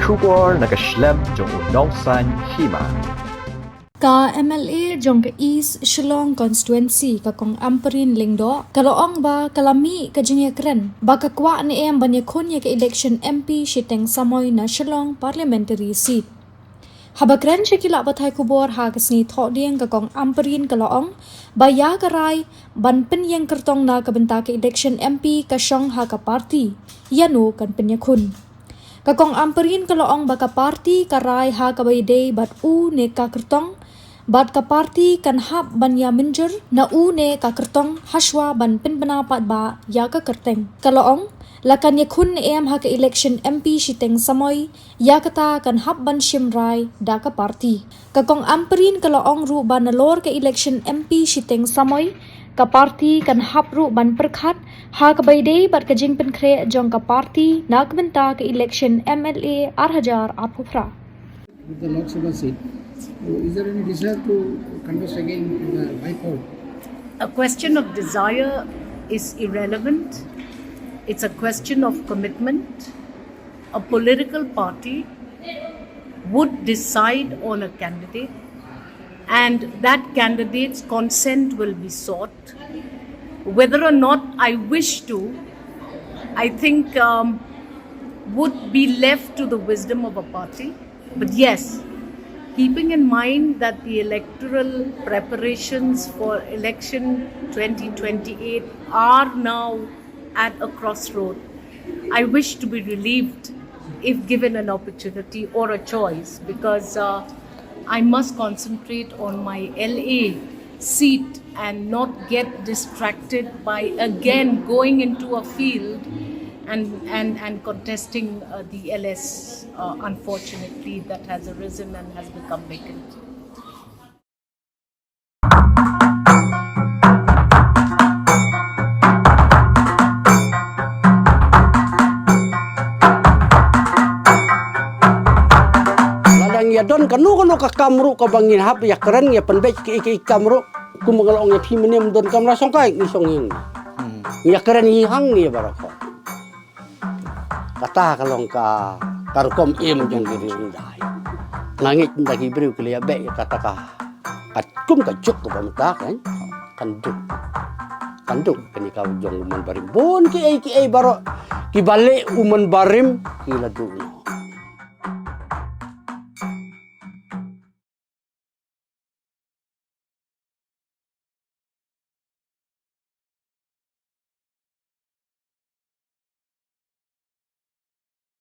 Shubor nakaslem jong unongsan Hima. Ka MLA jong ka East Shong constituency ka kong Ampareen lingdo kaloong ba kalami ka jingya kren ba ka kwa ni em banya kunya ka election MP Shiteng Samoi na Shong parliamentary seat. Habakren shikila batay kubor hagas ni thodieng ka kong Ampareen kaloong ba ya karay ban penyeng kertong na ka Bynta ka election MP ka Shong ha ka party yano kan penyakun. Kakong Ampareen kaloong baka party karay ha kabayday bat u ne ka kertong bat ka party kan hap ban ya minjer na u ne ka kertong haswa ban penpenapat ba ya ka kerteng kaloong lakan ya kun em ha ka election MP Shiteng Samoi ya kata kan hap ban shimrai da ka party kakong Ampareen kaloong ru ban nalor ka election MP Shiteng Samoi ka party kan hap ru ban perkhat ha ka bayday bat ka jing penkre jong ka party na ka Bynta ka election MLA 8,000 apufra with the Lok Sabha seat. So is there any desire to contest again in the bypoll? A question of desire is irrelevant. It's a question of commitment. A political party would decide on a candidate, and that candidate's consent will be sought. Whether or not I wish to, I think would be left to the wisdom of a party. But yes, keeping in mind that the electoral preparations for election 2028 are now at a crossroad, I wish to be relieved if given an opportunity or a choice, because I must concentrate on my LA seat and not get distracted by again going into a field and contesting the LS, unfortunately, that has arisen and has become vacant. Ladang ya don kanu ka kamru ka bangin hap ya keren ya penbej ki kamru ku mengalong ya pimenem don kamra songkai ni songin. Ya keren hi hang ni barako. Kata kalong ka karukom im jang diri undai. Langit ndagi briu kelia be kata ka kum ka juk ka bamta kan kanduk kani ka jong man barim bon ki ai baro ki bale uman barim ki ladu